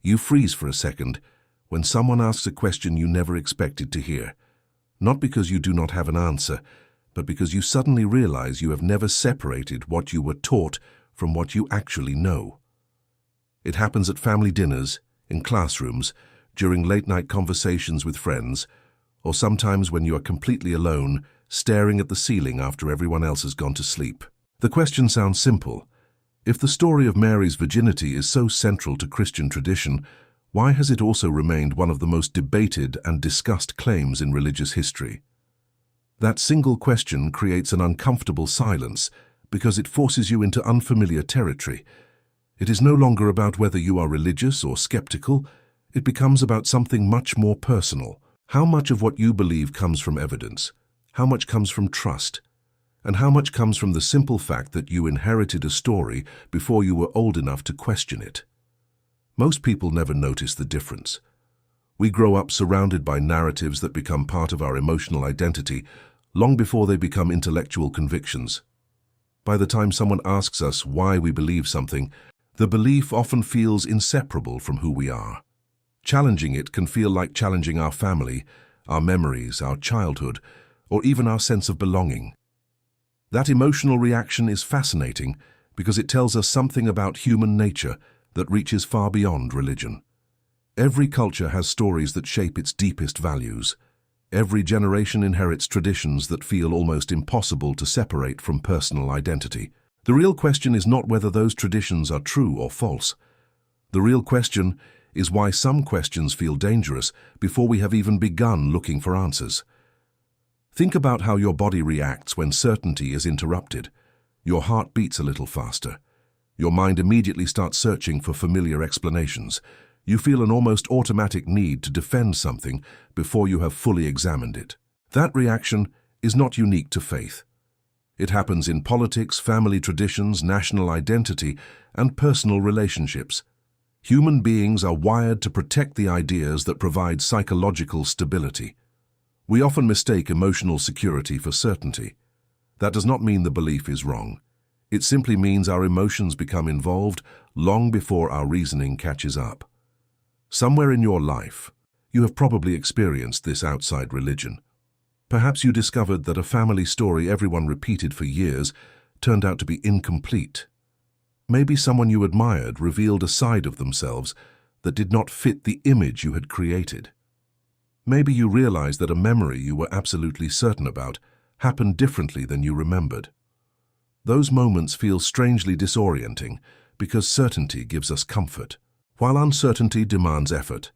You freeze for a second when someone asks a question you never expected to hear, not because you do not have an answer, but because you suddenly realize you have never separated what you were taught from what you actually know. It happens at family dinners, in classrooms, during late-night conversations with friends, or sometimes when you are completely alone, staring at the ceiling after everyone else has gone to sleep. The question sounds simple. If the story of Mary's virginity is so central to Christian tradition, why has it also remained one of the most debated and discussed claims in religious history? That single question creates an uncomfortable silence because it forces you into unfamiliar territory. It is no longer about whether you are religious or skeptical. It becomes about something much more personal. How much of what you believe comes from evidence? How much comes from trust? And how much comes from the simple fact that you inherited a story before you were old enough to question it? Most people never notice the difference. We grow up surrounded by narratives that become part of our emotional identity long before they become intellectual convictions. By the time someone asks us why we believe something, the belief often feels inseparable from who we are. Challenging it can feel like challenging our family, our memories, our childhood, or even our sense of belonging. That emotional reaction is fascinating because it tells us something about human nature that reaches far beyond religion. Every culture has stories that shape its deepest values. Every generation inherits traditions that feel almost impossible to separate from personal identity. The real question is not whether those traditions are true or false. The real question is why some questions feel dangerous before we have even begun looking for answers. Think about how your body reacts when certainty is interrupted. Your heart beats a little faster. Your mind immediately starts searching for familiar explanations. You feel an almost automatic need to defend something before you have fully examined it. That reaction is not unique to faith. It happens in politics, family traditions, national identity, and personal relationships. Human beings are wired to protect the ideas that provide psychological stability. We often mistake emotional security for certainty. That does not mean the belief is wrong. It simply means our emotions become involved long before our reasoning catches up. Somewhere in your life, you have probably experienced this outside religion. Perhaps you discovered that a family story everyone repeated for years turned out to be incomplete. Maybe someone you admired revealed a side of themselves that did not fit the image you had created. Maybe you realized that a memory you were absolutely certain about happened differently than you remembered. Those moments feel strangely disorienting because certainty gives us comfort, while uncertainty demands effort.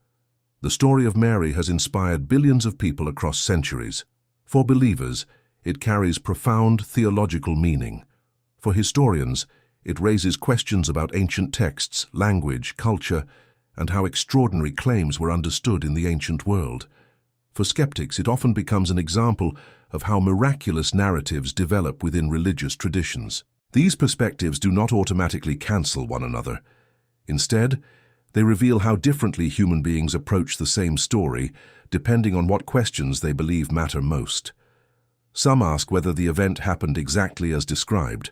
The story of Mary has inspired billions of people across centuries. For believers, it carries profound theological meaning. For historians, it raises questions about ancient texts, language, culture, and how extraordinary claims were understood in the ancient world. For skeptics, it often becomes an example of how miraculous narratives develop within religious traditions. These perspectives do not automatically cancel one another. Instead, they reveal how differently human beings approach the same story, depending on what questions they believe matter most. Some ask whether the event happened exactly as described.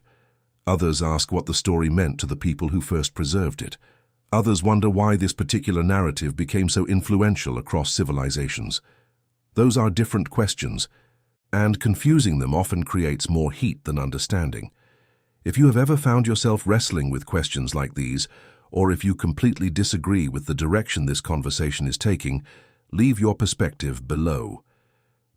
Others ask what the story meant to the people who first preserved it. Others wonder why this particular narrative became so influential across civilizations. Those are different questions, and confusing them often creates more heat than understanding. If you have ever found yourself wrestling with questions like these, or if you completely disagree with the direction this conversation is taking, leave your perspective below.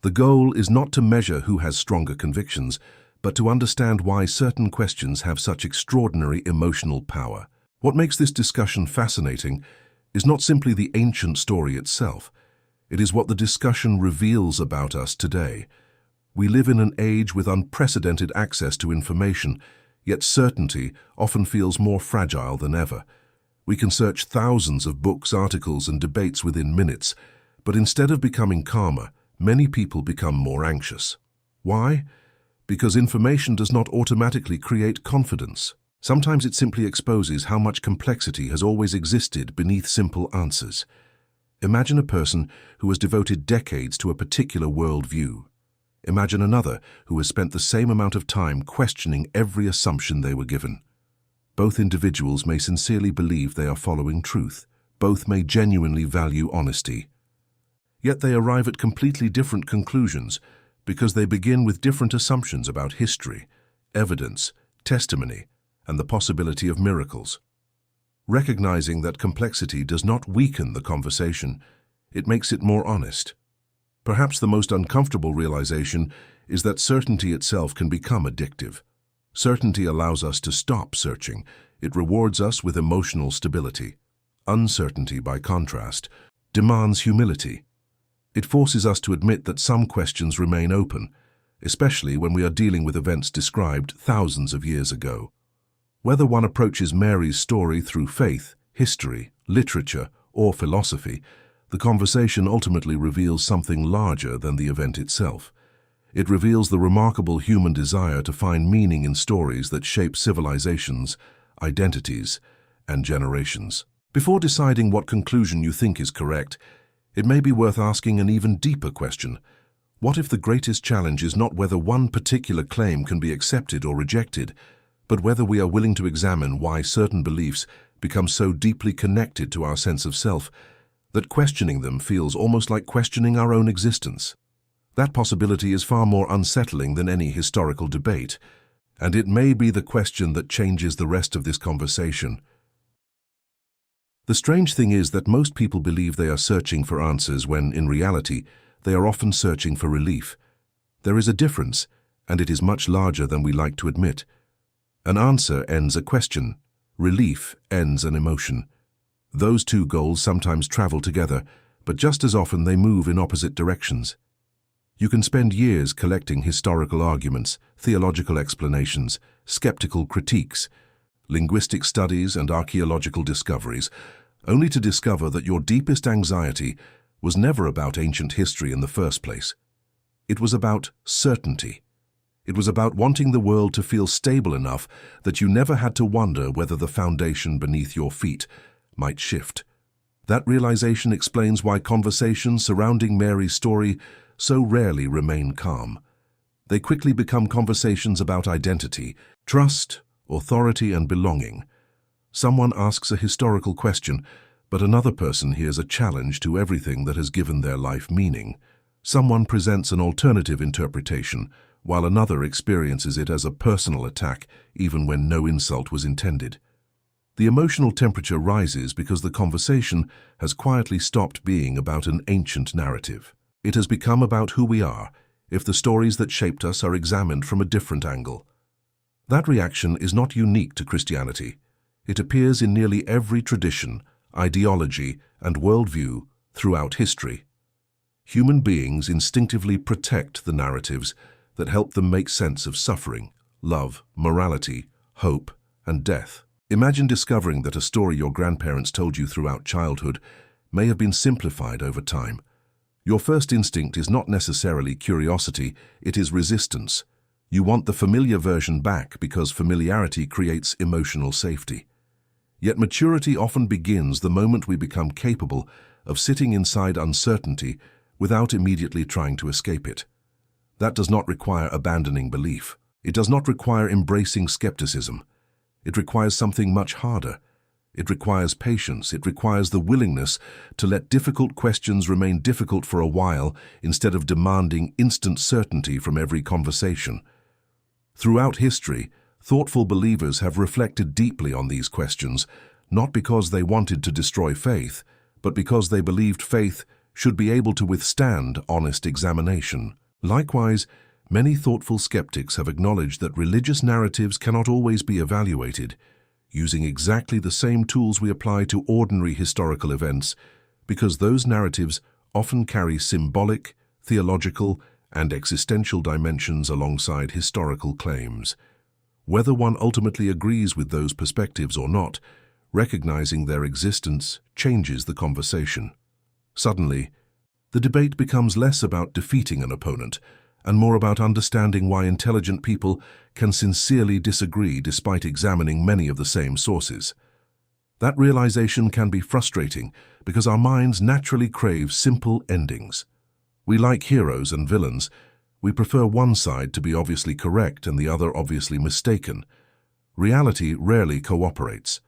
The goal is not to measure who has stronger convictions, but to understand why certain questions have such extraordinary emotional power. What makes this discussion fascinating is not simply the ancient story itself. It is what the discussion reveals about us today. We live in an age with unprecedented access to information, yet certainty often feels more fragile than ever. We can search thousands of books, articles, and debates within minutes, but instead of becoming calmer, many people become more anxious. Why? Because information does not automatically create confidence. Sometimes it simply exposes how much complexity has always existed beneath simple answers. Imagine a person who has devoted decades to a particular worldview. Imagine another who has spent the same amount of time questioning every assumption they were given. Both individuals may sincerely believe they are following truth, Both may genuinely value honesty. Yet they arrive at completely different conclusions because they begin with different assumptions about history, evidence, testimony, and the possibility of miracles. Recognizing that complexity does not weaken the conversation, it makes it more honest. Perhaps the most uncomfortable realization is that certainty itself can become addictive. Certainty allows us to stop searching. It rewards us with emotional stability. Uncertainty, by contrast, demands humility. It forces us to admit that some questions remain open, especially when we are dealing with events described thousands of years ago. Whether one approaches Mary's story through faith, history, literature, or philosophy, the conversation ultimately reveals something larger than the event itself. It reveals the remarkable human desire to find meaning in stories that shape civilizations, identities, and generations. Before deciding what conclusion you think is correct, it may be worth asking an even deeper question. What if the greatest challenge is not whether one particular claim can be accepted or rejected, but whether we are willing to examine why certain beliefs become so deeply connected to our sense of self that questioning them feels almost like questioning our own existence? That possibility is far more unsettling than any historical debate, and it may be the question that changes the rest of this conversation. The strange thing is that most people believe they are searching for answers when, in reality, they are often searching for relief. There is a difference, and it is much larger than we like to admit. An answer ends a question. Relief ends an emotion. Those two goals sometimes travel together, but just as often they move in opposite directions. You can spend years collecting historical arguments, theological explanations, skeptical critiques, linguistic studies, and archaeological discoveries, only to discover that your deepest anxiety was never about ancient history in the first place. It was about certainty. It was about wanting the world to feel stable enough that you never had to wonder whether the foundation beneath your feet might shift. That realization explains why conversations surrounding Mary's story so rarely remain calm. They quickly become conversations about identity, trust, authority, and belonging. Someone asks a historical question, but another person hears a challenge to everything that has given their life meaning. Someone presents an alternative interpretation, while another experiences it as a personal attack, even when no insult was intended. The emotional temperature rises because the conversation has quietly stopped being about an ancient narrative. It has become about who we are, if the stories that shaped us are examined from a different angle. That reaction is not unique to Christianity. It appears in nearly every tradition, ideology, and worldview throughout history. Human beings instinctively protect the narratives that help them make sense of suffering, love, morality, hope, and death. Imagine discovering that a story your grandparents told you throughout childhood may have been simplified over time. Your first instinct is not necessarily curiosity, it is resistance. You want the familiar version back because familiarity creates emotional safety. Yet maturity often begins the moment we become capable of sitting inside uncertainty without immediately trying to escape it. That does not require abandoning belief. It does not require embracing skepticism. It requires something much harder. It requires patience. It requires the willingness to let difficult questions remain difficult for a while instead of demanding instant certainty from every conversation. Throughout history, thoughtful believers have reflected deeply on these questions, not because they wanted to destroy faith, but because they believed faith should be able to withstand honest examination. Likewise, many thoughtful skeptics have acknowledged that religious narratives cannot always be evaluated using exactly the same tools we apply to ordinary historical events, because those narratives often carry symbolic, theological, and existential dimensions alongside historical claims. Whether one ultimately agrees with those perspectives or not, recognizing their existence changes the conversation. Suddenly, the debate becomes less about defeating an opponent and more about understanding why intelligent people can sincerely disagree despite examining many of the same sources. That realization can be frustrating because our minds naturally crave simple endings. We like heroes and villains. We prefer one side to be obviously correct and the other obviously mistaken. Reality rarely cooperates.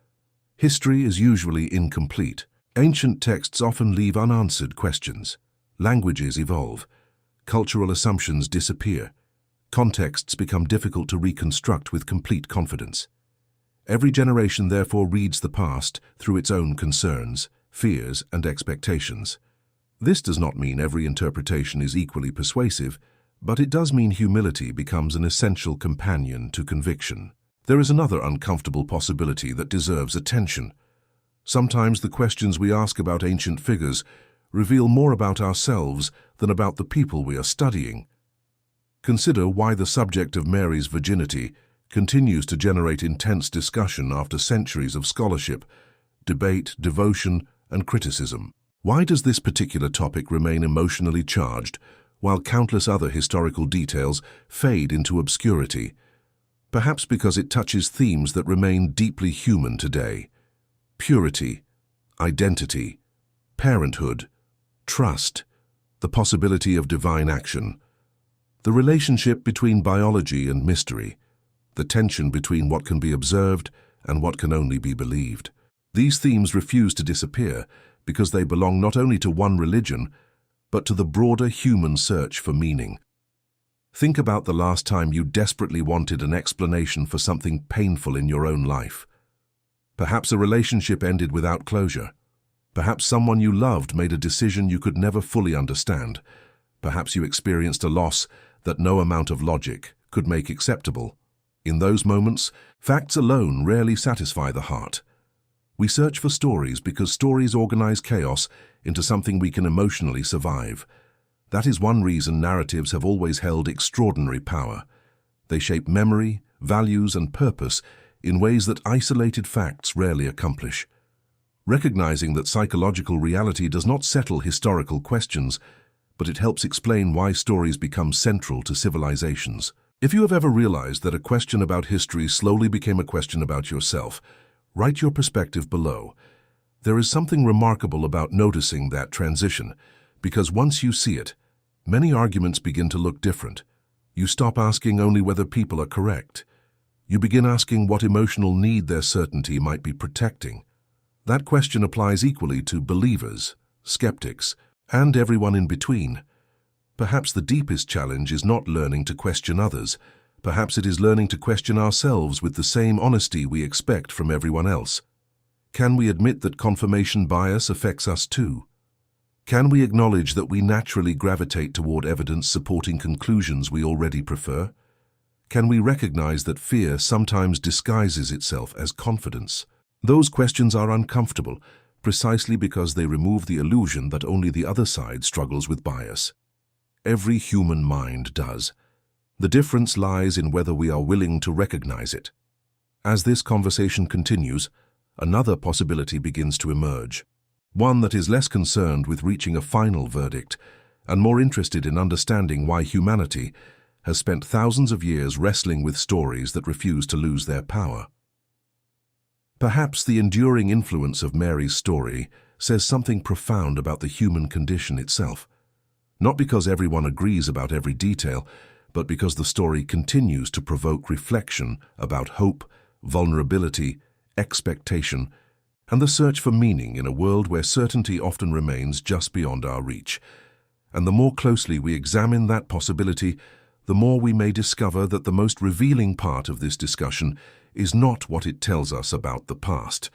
History is usually incomplete. Ancient texts often leave unanswered questions. Languages evolve. Cultural assumptions disappear. Contexts become difficult to reconstruct with complete confidence. Every generation therefore reads the past through its own concerns, fears, and expectations. This does not mean every interpretation is equally persuasive, but it does mean humility becomes an essential companion to conviction. There is another uncomfortable possibility that deserves attention. Sometimes the questions we ask about ancient figures reveal more about ourselves than about the people we are studying. Consider why the subject of Mary's virginity continues to generate intense discussion after centuries of scholarship, debate, devotion, and criticism. Why does this particular topic remain emotionally charged, while countless other historical details fade into obscurity? Perhaps because it touches themes that remain deeply human today. Purity, identity, parenthood, trust, the possibility of divine action, the relationship between biology and mystery, the tension between what can be observed and what can only be believed. These themes refuse to disappear because they belong not only to one religion, but to the broader human search for meaning. Think about the last time you desperately wanted an explanation for something painful in your own life. Perhaps a relationship ended without closure. Perhaps someone you loved made a decision you could never fully understand. Perhaps you experienced a loss that no amount of logic could make acceptable. In those moments, facts alone rarely satisfy the heart. We search for stories because stories organize chaos into something we can emotionally survive. That is one reason narratives have always held extraordinary power. They shape memory, values, and purpose in ways that isolated facts rarely accomplish. Recognizing that psychological reality does not settle historical questions, but it helps explain why stories become central to civilizations. If you have ever realized that a question about history slowly became a question about yourself, write your perspective below. There is something remarkable about noticing that transition, because once you see it, many arguments begin to look different. You stop asking only whether people are correct. You begin asking what emotional need their certainty might be protecting. That question applies equally to believers, skeptics, and everyone in between. Perhaps the deepest challenge is not learning to question others. Perhaps it is learning to question ourselves with the same honesty we expect from everyone else. Can we admit that confirmation bias affects us too? Can we acknowledge that we naturally gravitate toward evidence supporting conclusions we already prefer? Can we recognize that fear sometimes disguises itself as confidence? Those questions are uncomfortable, precisely because they remove the illusion that only the other side struggles with bias. Every human mind does. The difference lies in whether we are willing to recognize it. As this conversation continues, another possibility begins to emerge. One that is less concerned with reaching a final verdict and more interested in understanding why humanity has spent thousands of years wrestling with stories that refuse to lose their power. Perhaps the enduring influence of Mary's story says something profound about the human condition itself. Not because everyone agrees about every detail, but because the story continues to provoke reflection about hope, vulnerability, expectation, and the search for meaning in a world where certainty often remains just beyond our reach. And the more closely we examine that possibility, the more we may discover that the most revealing part of this discussion is not what it tells us about the past,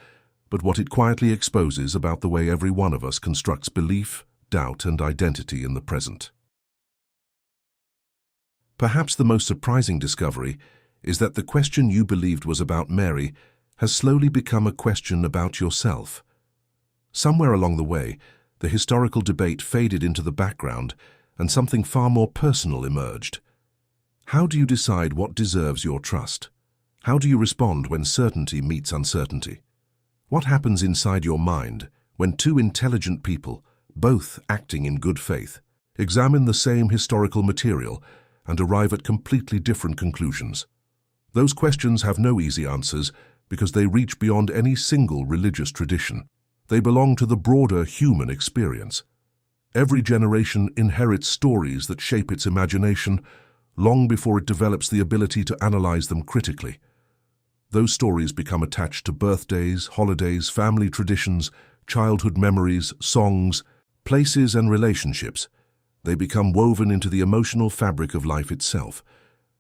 but what it quietly exposes about the way every one of us constructs belief, doubt, and identity in the present. Perhaps the most surprising discovery is that the question you believed was about Mary has slowly become a question about yourself. Somewhere along the way, the historical debate faded into the background and something far more personal emerged. How do you decide what deserves your trust? How do you respond when certainty meets uncertainty? What happens inside your mind when two intelligent people, both acting in good faith, examine the same historical material and arrive at completely different conclusions? Those questions have no easy answers because they reach beyond any single religious tradition. They belong to the broader human experience. Every generation inherits stories that shape its imagination long before it develops the ability to analyze them critically. Those stories become attached to birthdays, holidays, family traditions, childhood memories, songs, places and relationships. They become woven into the emotional fabric of life itself.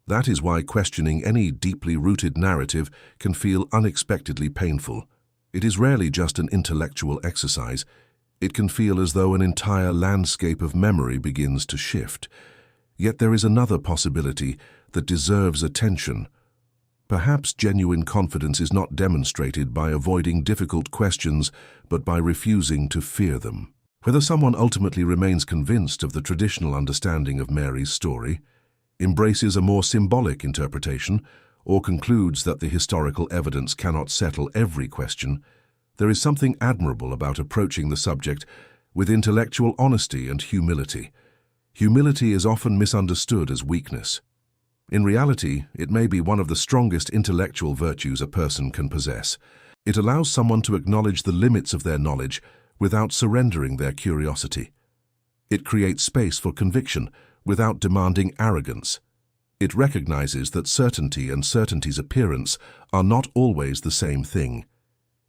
That is why questioning any deeply rooted narrative can feel unexpectedly painful. It is rarely just an intellectual exercise. It can feel as though an entire landscape of memory begins to shift. Yet there is another possibility that deserves attention. Perhaps genuine confidence is not demonstrated by avoiding difficult questions, but by refusing to fear them. Whether someone ultimately remains convinced of the traditional understanding of Mary's story, embraces a more symbolic interpretation, or concludes that the historical evidence cannot settle every question, there is something admirable about approaching the subject with intellectual honesty and humility. Humility is often misunderstood as weakness. In reality, it may be one of the strongest intellectual virtues a person can possess. It allows someone to acknowledge the limits of their knowledge without surrendering their curiosity. It creates space for conviction without demanding arrogance. It recognizes that certainty and certainty's appearance are not always the same thing.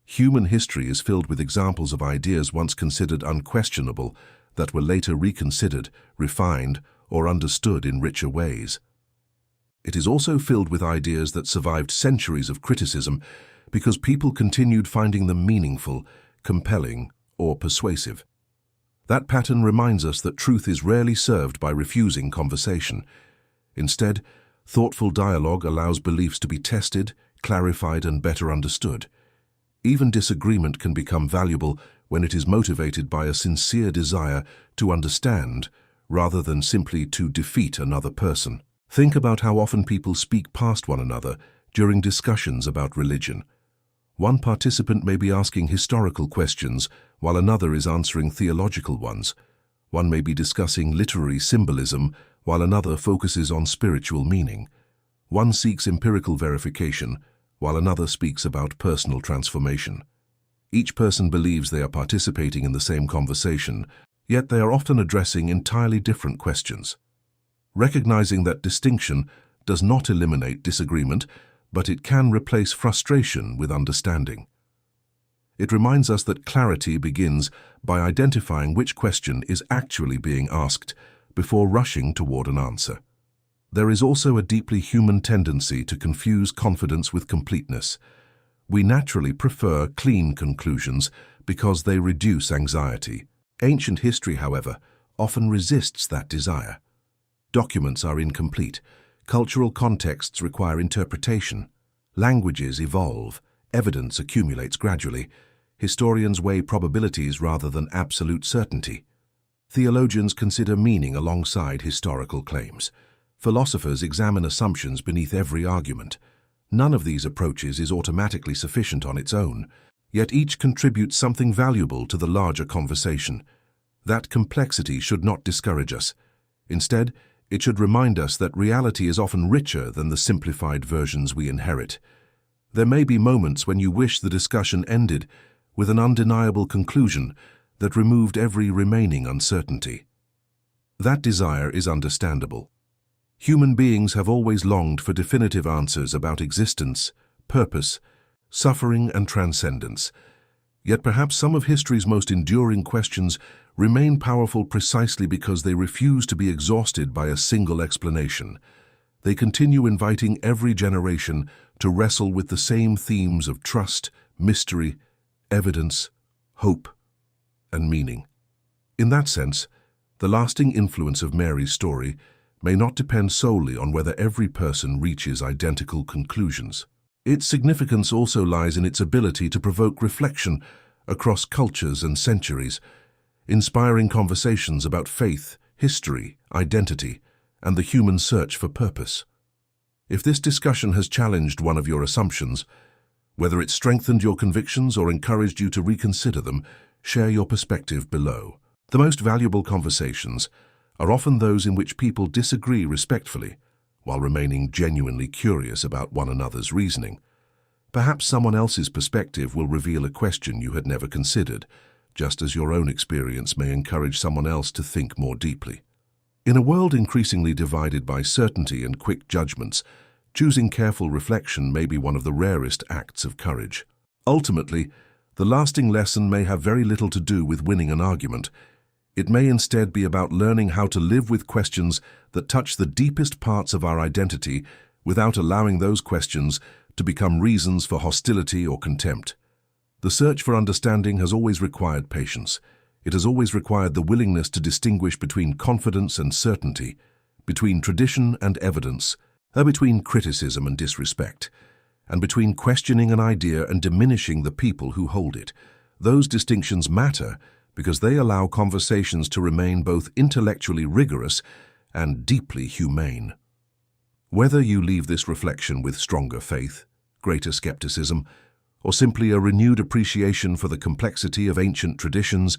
Human history is filled with examples of ideas once considered unquestionable that were later reconsidered, refined, or understood in richer ways. It is also filled with ideas that survived centuries of criticism because people continued finding them meaningful, compelling, or persuasive. That pattern reminds us that truth is rarely served by refusing conversation. Instead, thoughtful dialogue allows beliefs to be tested, clarified, and better understood. Even disagreement can become valuable when it is motivated by a sincere desire to understand rather than simply to defeat another person. Think about how often people speak past one another during discussions about religion. One participant may be asking historical questions while another is answering theological ones. One may be discussing literary symbolism while another focuses on spiritual meaning. One seeks empirical verification while another speaks about personal transformation. Each person believes they are participating in the same conversation, yet they are often addressing entirely different questions. Recognizing that distinction does not eliminate disagreement, but it can replace frustration with understanding. It reminds us that clarity begins by identifying which question is actually being asked before rushing toward an answer. There is also a deeply human tendency to confuse confidence with completeness. We naturally prefer clean conclusions because they reduce anxiety. Ancient history, however, often resists that desire. Documents are incomplete. Cultural contexts require interpretation. Languages evolve. Evidence accumulates gradually. Historians weigh probabilities rather than absolute certainty. Theologians consider meaning alongside historical claims. Philosophers examine assumptions beneath every argument. None of these approaches is automatically sufficient on its own, yet each contributes something valuable to the larger conversation. That complexity should not discourage us. Instead, it should remind us that reality is often richer than the simplified versions we inherit. There may be moments when you wish the discussion ended with an undeniable conclusion that removed every remaining uncertainty. That desire is understandable. Human beings have always longed for definitive answers about existence, purpose, suffering, and transcendence. Yet perhaps some of history's most enduring questions remain powerful precisely because they refuse to be exhausted by a single explanation. They continue inviting every generation to wrestle with the same themes of trust, mystery, evidence, hope, and meaning. In that sense, the lasting influence of Mary's story may not depend solely on whether every person reaches identical conclusions. Its significance also lies in its ability to provoke reflection across cultures and centuries, inspiring conversations about faith, history, identity, and the human search for purpose. If this discussion has challenged one of your assumptions, whether it strengthened your convictions or encouraged you to reconsider them, share your perspective below. The most valuable conversations are often those in which people disagree respectfully, while remaining genuinely curious about one another's reasoning. Perhaps someone else's perspective will reveal a question you had never considered, just as your own experience may encourage someone else to think more deeply. In a world increasingly divided by certainty and quick judgments, choosing careful reflection may be one of the rarest acts of courage. Ultimately, The lasting lesson may have very little to do with winning an argument. It may instead be about learning how to live with questions that touch the deepest parts of our identity without allowing those questions to become reasons for hostility or contempt. The search for understanding has always required patience. It has always required the willingness to distinguish between confidence and certainty, between tradition and evidence, between criticism and disrespect, and between questioning an idea and diminishing the people who hold it. Those distinctions matter because they allow conversations to remain both intellectually rigorous and deeply humane. Whether you leave this reflection with stronger faith, greater skepticism, or simply a renewed appreciation for the complexity of ancient traditions,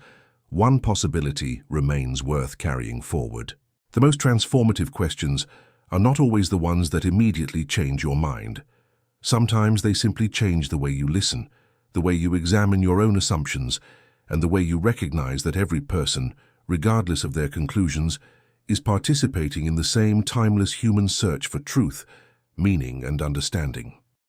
one possibility remains worth carrying forward. The most transformative questions are not always the ones that immediately change your mind. Sometimes they simply change the way you listen, the way you examine your own assumptions, and the way you recognize that every person, regardless of their conclusions, is participating in the same timeless human search for truth, meaning, and understanding.